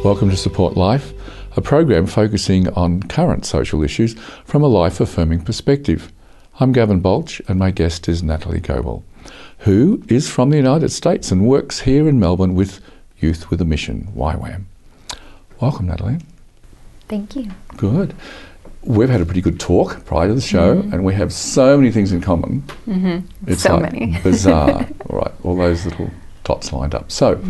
Welcome to Support Life, a program focusing on current social issues from a life-affirming perspective. I'm Gavin Baulch and my guest is Natalie Goble, who is from the United States and works here in Melbourne with Youth with a Mission, YWAM. Welcome, Natalie. Thank you. Good. We've had a pretty good talk prior to the show, and we have so many things in common. It's so like many. Bizarre. All right, all those little dots lined up. So,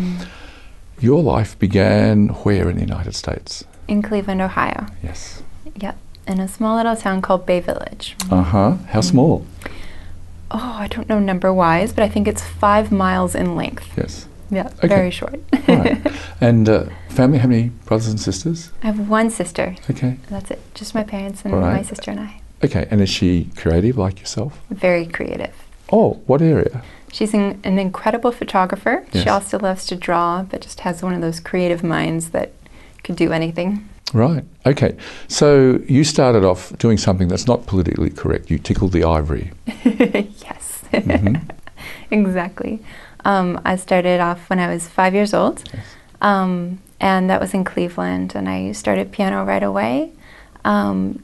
your life began where in the United States? In Cleveland, Ohio. Yes. Yep. In a small little town called Bay Village. How small? Oh, I don't know number-wise, but I think it's 5 miles in length. Yes. Yeah, Okay. very short. Right. And family, how many brothers and sisters? I have one sister. Okay. That's it. Just my parents and All right. my sister and I. Okay, and is she creative like yourself? Very creative. Oh, what area? She's an incredible photographer. Yes. She also loves to draw, but just has one of those creative minds that could do anything. Right. Okay. So you started off doing something that's not politically correct. You tickled the ivory. Yes. Exactly. I started off when I was 5 years old, Yes. and that was in Cleveland, and I started piano right away.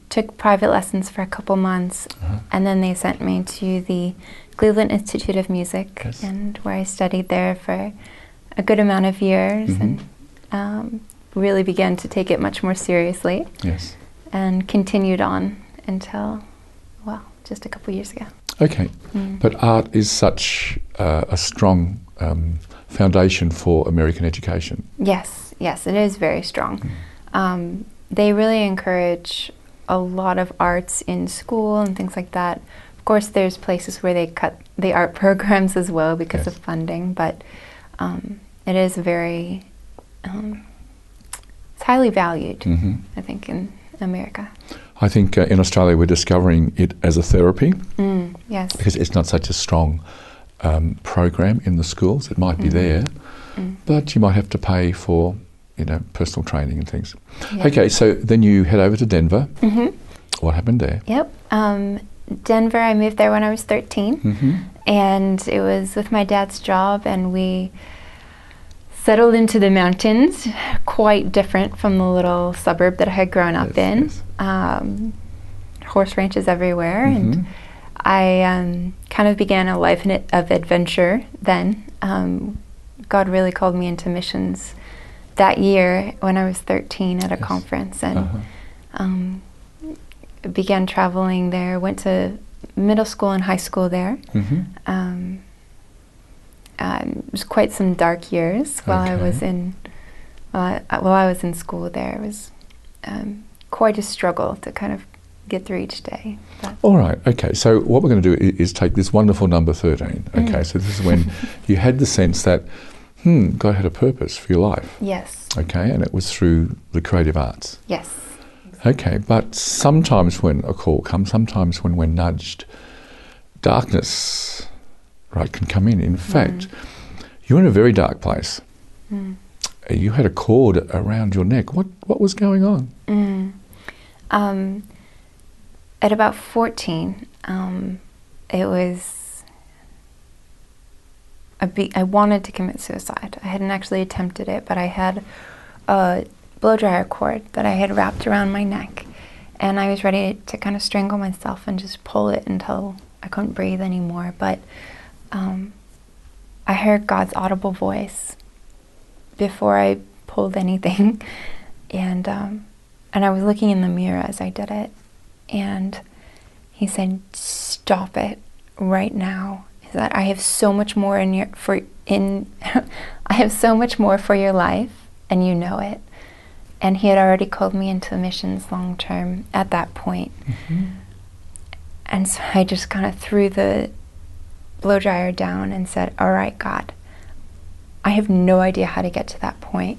Took private lessons for a couple months, and then they sent me to the Cleveland Institute of Music, Yes. and where I studied there for a good amount of years, and really began to take it much more seriously, Yes. and continued on until, well, just a couple years ago. Okay. But art is such a strong foundation for American education. Yes, it is very strong. They really encourage a lot of arts in school and things like that. Of course, there's places where they cut the art programs as well because of funding, but it is very, it's highly valued, I think, in America. I think in Australia we're discovering it as a therapy Yes. because it's not such a strong program in the schools. It might be there, but you might have to pay for, personal training and things. Yeah. Okay, so then you head over to Denver. What happened there? Yep. Denver, I moved there when I was 13, and it was with my dad's job, and we settled into the mountains, quite different from the little suburb that I had grown up in. Yes. Horse ranches everywhere, and I kind of began a life of adventure then. God really called me into missions that year when I was 13 at a conference, and began traveling there, went to middle school and high school there. It was quite some dark years while I was in school there. It was quite a struggle to kind of get through each day. But All right, okay, so what we're going to do is take this wonderful number 13. Okay, so this is when you had the sense that, God had a purpose for your life. yes, Okay, and it was through the creative arts. yes, Okay, but sometimes when a call comes, sometimes when we're nudged, darkness, right, can come in. In fact, you're in a very dark place. You had a cord around your neck. What was going on? At about 14, it was, I wanted to commit suicide. I hadn't actually attempted it, but I had a blow dryer cord that I had wrapped around my neck, and I was ready to kind of strangle myself and just pull it until I couldn't breathe anymore. But I heard God's audible voice before I pulled anything, and I was looking in the mirror as I did it, and He said, "Stop it right now. Is that I have so much more I have so much more for your life, and you know it." And He had already called me into missions long term at that point. And so I just kind of threw the blow dryer down and said, "All right, God, I have no idea how to get to that point.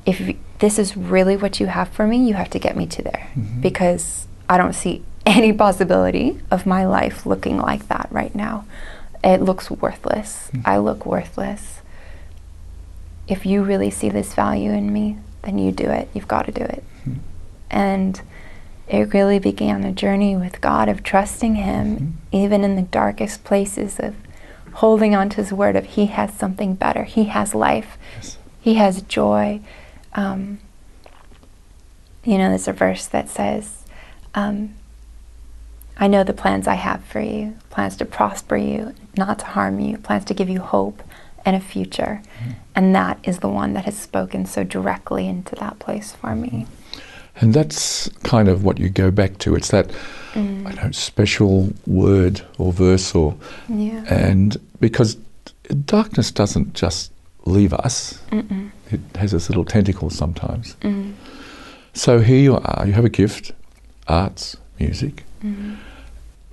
If this is really what you have for me, you have to get me to there, because I don't see any possibility of my life looking like that right now. It looks worthless. I look worthless. If you really see this value in me, then you do it. You've got to do it." And it really began a journey with God of trusting Him, even in the darkest places, of holding on to His word of He has something better. He has life. Yes. He has joy. There's a verse that says, I know the plans I have for you, plans to prosper you, not to harm you, plans to give you hope and a future. And that is the one that has spoken so directly into that place for me. And that's kind of what you go back to. It's that special word or verse, and because darkness doesn't just leave us. It has its little tentacles sometimes. So here you are, you have a gift, arts, music,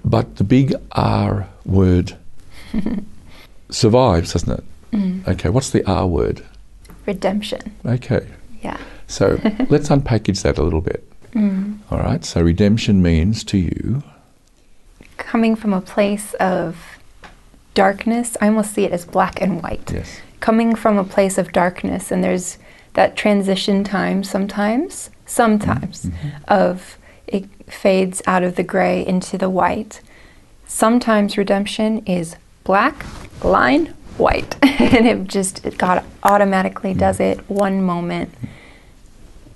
but the big R word survives, doesn't it? Okay, what's the R word? Redemption. Okay. Yeah. So let's unpackage that a little bit. All right, so redemption means to you? Coming from a place of darkness, I almost see it as black and white. Yes. Coming from a place of darkness, and there's that transition time sometimes of it fades out of the gray into the white. Sometimes redemption is black, line, white. And God automatically does it one moment,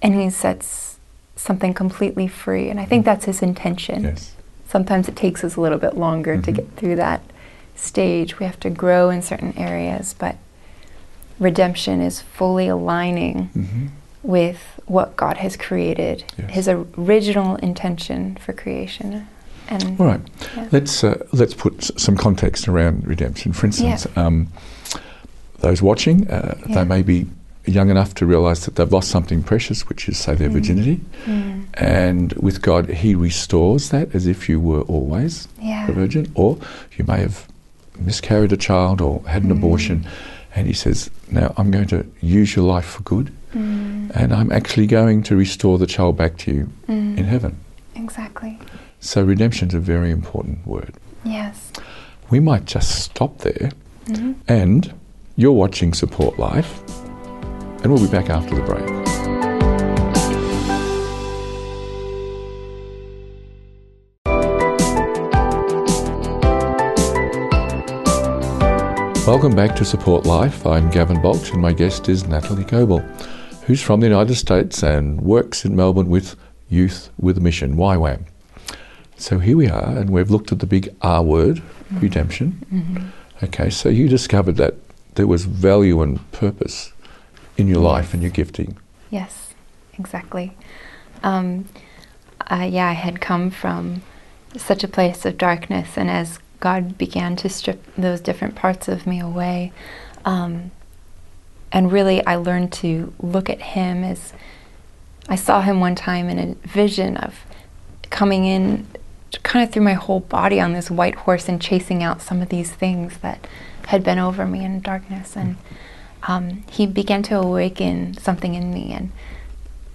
and he sets something completely free. And I think that's his intention. Yes. Sometimes it takes us a little bit longer to get through that stage. We have to grow in certain areas, but redemption is fully aligning with what God has created, his original intention for creation. And all right, let's put some context around redemption. For instance, those watching, they may be young enough to realise that they've lost something precious, which is, say, their virginity. And with God, he restores that as if you were always a virgin. Or you may have miscarried a child or had an abortion, and he says, now I'm going to use your life for good, and I'm actually going to restore the child back to you in heaven. Exactly. So redemption's a very important word. Yes. We might just stop there, and you're watching Support Life, and we'll be back after the break. Welcome back to Support Life. I'm Gavin Baulch, and my guest is Natalie Goble, who's from the United States and works in Melbourne with Youth with a Mission, YWAM. So here we are, and we've looked at the big R word, redemption. Okay, so you discovered that there was value and purpose in your life and your gifting. Yes, exactly. I had come from such a place of darkness, and as God began to strip those different parts of me away, and really I learned to look at him as, I saw him one time in a vision of coming in kind of through my whole body on this white horse and chasing out some of these things that had been over me in darkness. And he began to awaken something in me. And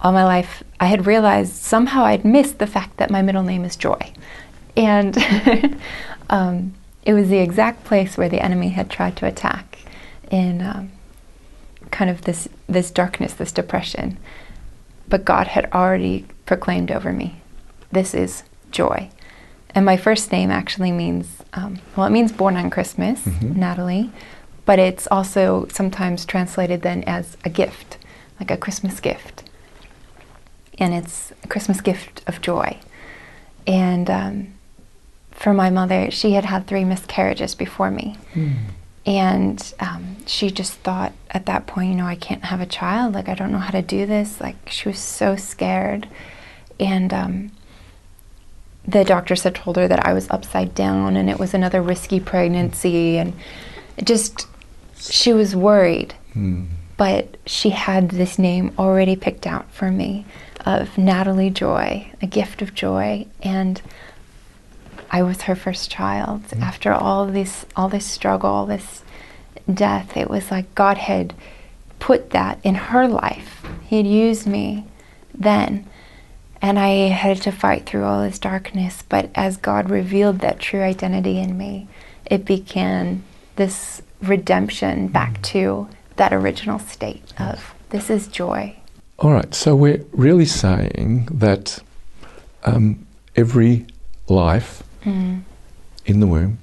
all my life I had realized somehow I'd missed the fact that my middle name is Joy. And it was the exact place where the enemy had tried to attack in kind of this darkness, this depression. But God had already proclaimed over me, this is Joy. And my first name actually means, it means born on Christmas, Natalie, but it's also sometimes translated then as a gift, like a Christmas gift. And it's a Christmas gift of joy. And for my mother, she had had 3 miscarriages before me. And she just thought at that point, I can't have a child. Like, I don't know how to do this. Like, she was so scared. And the doctors had told her that I was upside down and it was another risky pregnancy. And she was worried. But she had this name already picked out for me of Natalie Joy, a gift of joy. And I was her first child. After all this struggle, all this death, it was like God had put that in her life. He had used me then, and I had to fight through all this darkness. But as God revealed that true identity in me, it began this redemption back to that original state of, this is joy. All right, so we're really saying that every life in the womb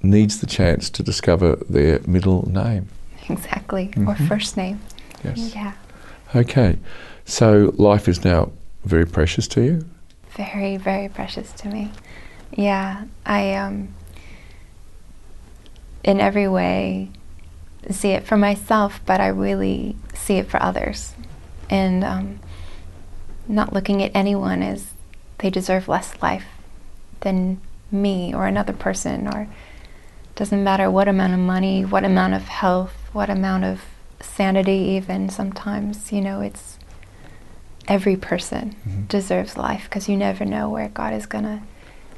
needs the chance to discover their middle name. Exactly, or first name. Yes. Yeah. Okay. So life is now very precious to you? Very, very precious to me. Yeah, I in every way see it for myself, but I really see it for others. And not looking at anyone as they deserve less life than me or another person, or doesn't matter what amount of money, what amount of health, what amount of sanity even sometimes, it's every person deserves life, because you never know where God is going to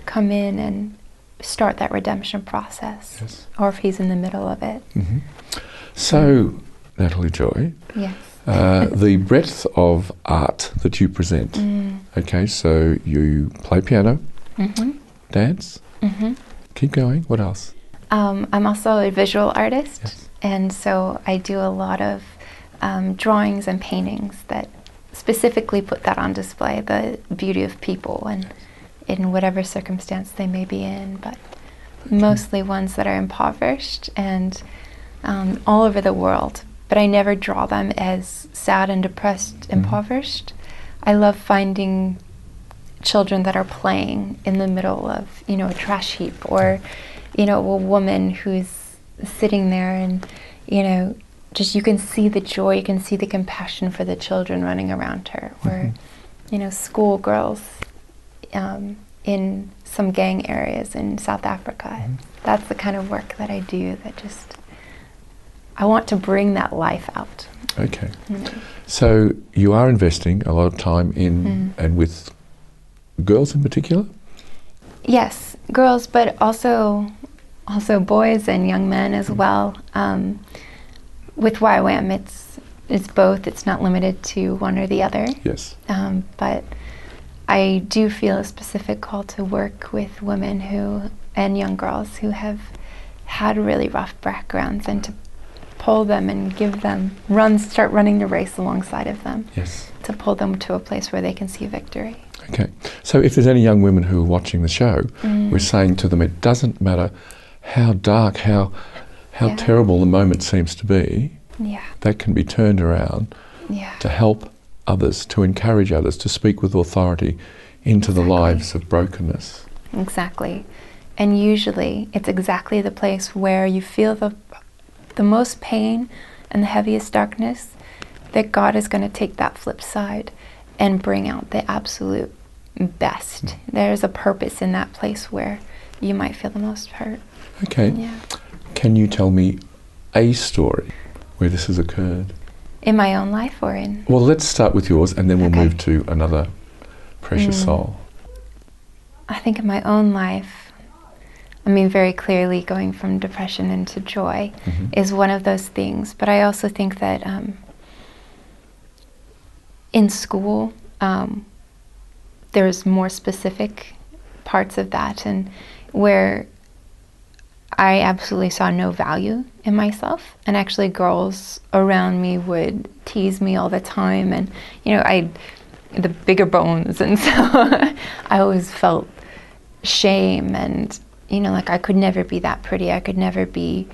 come in and start that redemption process, Yes. or if he's in the middle of it. Mm-hmm. So, Natalie Joy, Yes. the breadth of art that you present, okay, so you play piano, dance, keep going, what else? I'm also a visual artist, Yes. and so I do a lot of drawings and paintings that specifically put that on display, the beauty of people and in whatever circumstance they may be in, but mostly ones that are impoverished and all over the world. But I never draw them as sad and depressed, impoverished. I love finding children that are playing in the middle of, a trash heap, or, a woman who's sitting there and, just you can see the joy, you can see the compassion for the children running around her, or, schoolgirls in some gang areas in South Africa. That's the kind of work that I do that just, I want to bring that life out. Okay. So you are investing a lot of time in and with girls in particular? Yes, girls, but also boys and young men as well. With YWAM, it's both. It's not limited to one or the other. Yes. But I do feel a specific call to work with women and young girls who have had really rough backgrounds, and to pull them and start running the race alongside of them. Yes. To pull them to a place where they can see victory. Okay. So if there's any young women who are watching the show, we're saying to them, it doesn't matter how dark, how terrible the moment seems to be, that can be turned around to help others, to encourage others, to speak with authority into the lives of brokenness. Exactly. And usually it's exactly the place where you feel the most pain and the heaviest darkness, that God is going to take that flip side and bring out the absolute best. There's a purpose in that place where you might feel the most hurt. Okay. Yeah. Can you tell me a story where this has occurred? In my own life or in? Well, let's start with yours, and then we'll move to another precious soul. I think in my own life, very clearly going from depression into joy is one of those things. But I also think that in school, there's more specific parts of that, and where I absolutely saw no value in myself. And actually girls around me would tease me all the time, and the bigger bones, and so I always felt shame, and I could never be that pretty. I could never be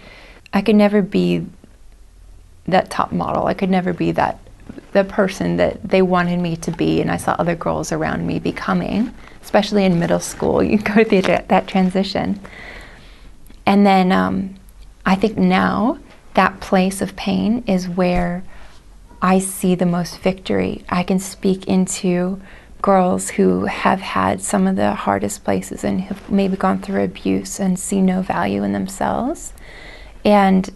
that top model. I could never be the person that they wanted me to be, and I saw other girls around me becoming, especially in middle school. You go through that transition. And then I think now that place of pain is where I see the most victory. I can speak into girls who have had some of the hardest places and have maybe gone through abuse and see no value in themselves. And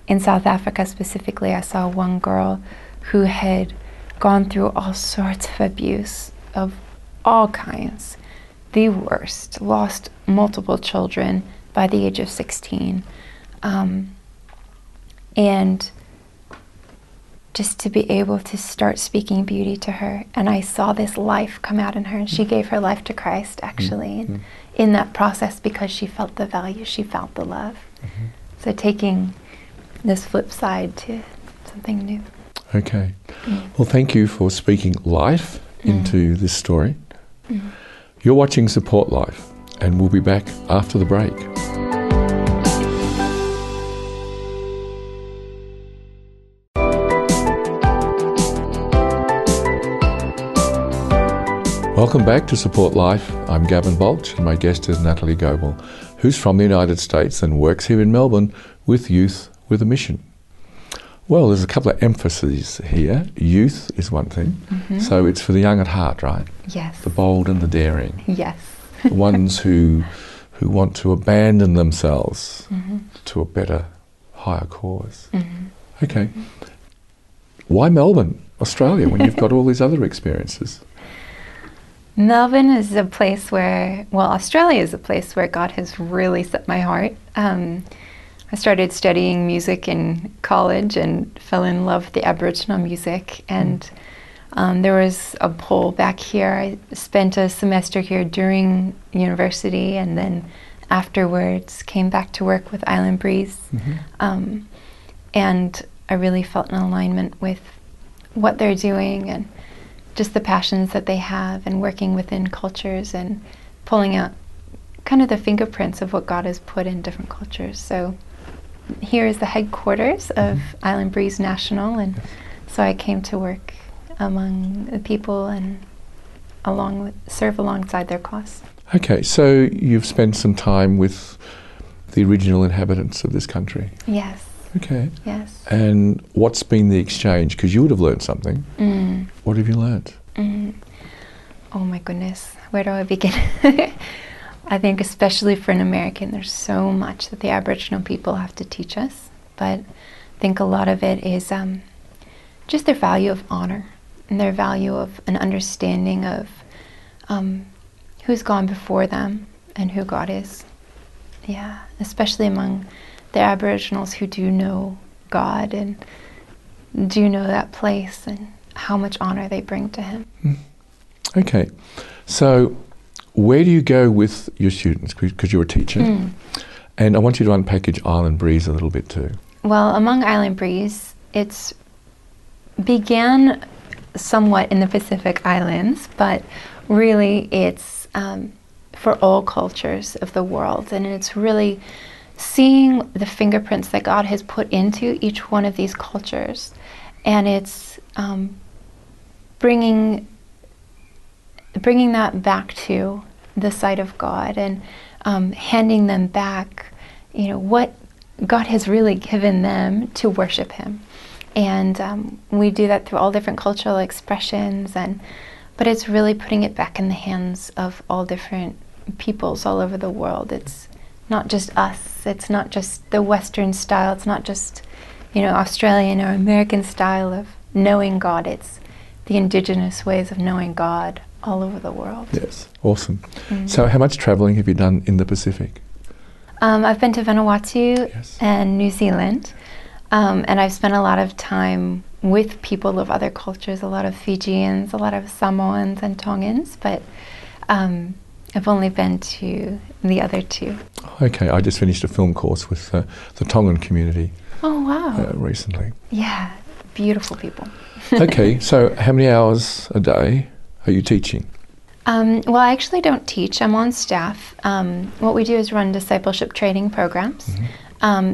in South Africa specifically, I saw one girl who had gone through all sorts of abuse of all kinds, the worst, lost multiple children by the age of 16. And just to be able to start speaking beauty to her. And I saw this life come out in her, and she gave her life to Christ, actually, and in that process, because she felt the value, she felt the love. So taking this flip side to something new. Okay. Well, thank you for speaking life into this story. You're watching Support Life, and we'll be back after the break. Welcome back to Support Life. I'm Gavin Baulch and my guest is Natalie Goble, who's from the United States and works here in Melbourne with youth with a mission. Well, there's a couple of emphases here. Youth is one thing, so it's for the young at heart, right? Yes. The bold and the daring. Yes. The ones who want to abandon themselves to a better, higher cause. Okay. Why Melbourne, Australia, when you've got all these other experiences? Melbourne is a place where, well, Australia is a place where God has really set my heart. I started studying music in college and fell in love with the Aboriginal music. And there was a pull back here. I spent a semester here during university and then afterwards came back to work with Island Breeze. And I really felt an alignment with what they're doing and just the passions that they have and working within cultures and pulling out kind of the fingerprints of what God has put in different cultures. So here is the headquarters of Island Breeze National, and so I came to work among the people and serve alongside their cause. Okay, so you've spent some time with the original inhabitants of this country. Yes. Okay. Yes. And what's been the exchange? Because you would have learned something. What have you learned? Oh my goodness, where do I begin? I think especially for an American, there's so much that the Aboriginal people have to teach us. But I think a lot of it is just their value of honor and their value of an understanding of who's gone before them and who God is. Yeah, especially among the Aboriginals who do know God and do know that place and how much honor they bring to Him. Okay, so where do you go with your students? Because you're a teacher, and I want you to unpackage Island Breeze a little bit too. Well, among Island Breeze, it's began somewhat in the Pacific Islands, but really it's for all cultures of the world, and it's really seeing the fingerprints that God has put into each one of these cultures, and it's bringing that back to the sight of God and handing them back, what God has really given them to worship Him. And we do that through all different cultural expressions, but it's really putting it back in the hands of all different peoples all over the world. It's not just us. It's not just the Western style. It's not just, Australian or American style of knowing God. It's the indigenous ways of knowing God all over the world. Yes, awesome. So how much travelling have you done in the Pacific? I've been to Vanuatu and New Zealand, and I've spent a lot of time with people of other cultures, a lot of Fijians, a lot of Samoans and Tongans, but I've only been to the other two. Okay, I just finished a film course with the Tongan community. Oh, wow. Recently. Yeah, beautiful people. Okay, so how many hours a day are you teaching? Well, I actually don't teach. I'm on staff. What we do is run discipleship training programs.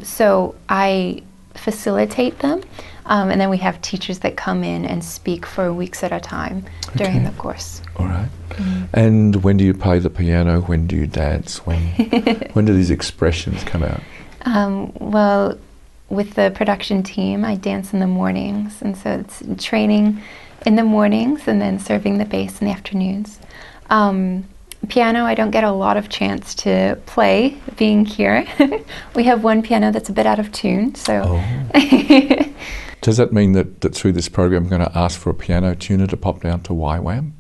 So I facilitate them, and then we have teachers that come in and speak for weeks at a time during the course. All right. And when do you play the piano? When do you dance? When do these expressions come out? Well, with the production team, I dance in the mornings, and so it's training in the mornings and then serving the bass in the afternoons. Piano, I don't get a lot of chance to play being here. We have one piano that's a bit out of tune, so... Does that mean that through this program I'm going to ask for a piano tuner to pop down to YWAM?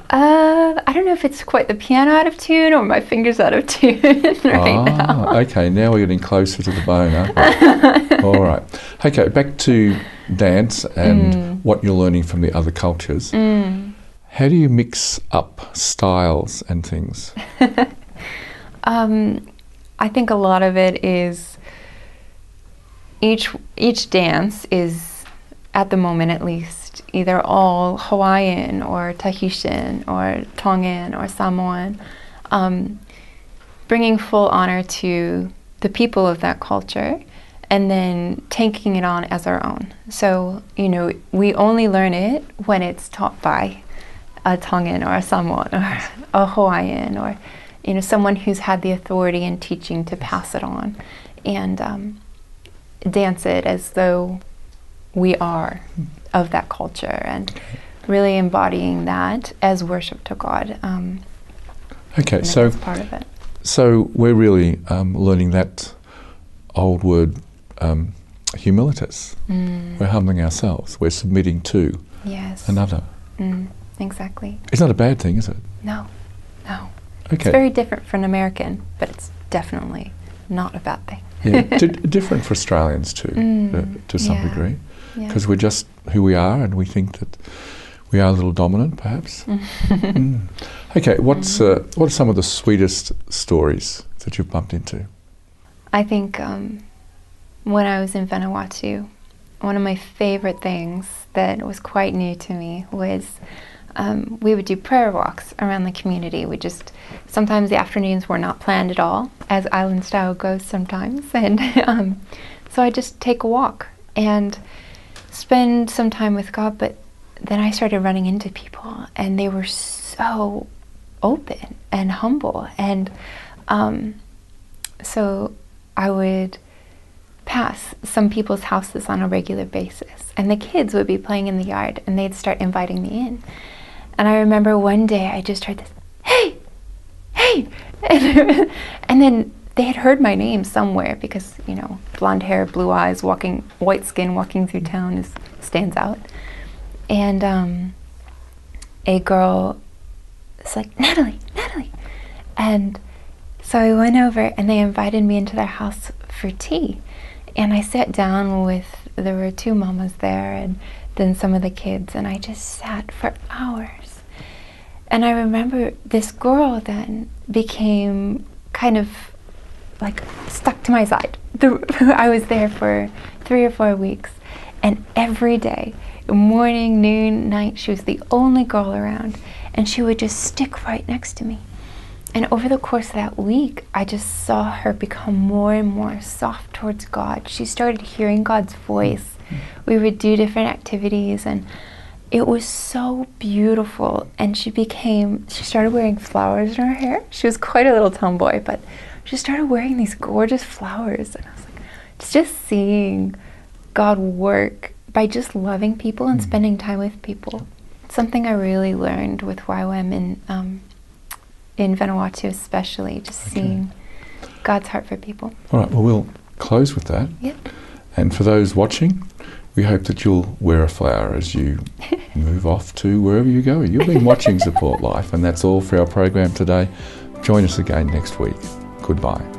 I don't know if it's quite the piano out of tune or my fingers out of tune now. Okay, now we're getting closer to the bone, aren't we? All right. Okay, back to dance and what you're learning from the other cultures. How do you mix up styles and things? I think a lot of it is each dance is, at the moment at least, either all Hawaiian or Tahitian or Tongan or Samoan, bringing full honor to the people of that culture and then taking it on as our own. So, we only learn it when it's taught by a Tongan or a Samoan or a Hawaiian, or someone who's had the authority and teaching to pass it on, and dance it as though we are of that culture, and really embodying that as worship to God. Okay, so that's part of it. So we're really learning that old word, humilitas. We're humbling ourselves. We're submitting to another. Exactly. It's not a bad thing, is it? No. Okay. It's very different for an American, but it's definitely not a bad thing. Yeah, different for Australians too, to some degree, because we're just who we are, and we think that we are a little dominant, perhaps. Okay, what are some of the sweetest stories that you've bumped into? I think when I was in Vanuatu, one of my favorite things that was quite new to me was we would do prayer walks around the community. Sometimes the afternoons were not planned at all, as island style goes sometimes, and so I just take a walk and spend some time with God. But then I started running into people, and they were so open and humble, and so I would pass some people's houses on a regular basis, and the kids would be playing in the yard, and they'd start inviting me in. And I remember one day I just heard this, hey, and then they had heard my name somewhere, because blonde hair, blue eyes, white skin, walking through town stands out. And a girl was like, Natalie. And so I went over, and they invited me into their house for tea. And I sat down there were two mamas there, and then some of the kids, and I just sat for hours. And I remember this girl then became kind of like stuck to my side. I was there for 3 or 4 weeks, and every day, morning, noon, night, she was the only girl around, and she would just stick right next to me. And over the course of that week, I just saw her become more and more soft towards God. She started hearing God's voice. We would do different activities, and it was so beautiful. And she started wearing flowers in her hair. She was quite a little tomboy, but she started wearing these gorgeous flowers. And I was like, just seeing God work by just loving people and spending time with people. It's something I really learned with YWAM in Vanuatu, especially, just seeing God's heart for people. All right, well, we'll close with that. Yep. And for those watching, we hope that you'll wear a flower as you move off to wherever you go. You've been watching Support Life, and that's all for our program today. Join us again next week. Goodbye.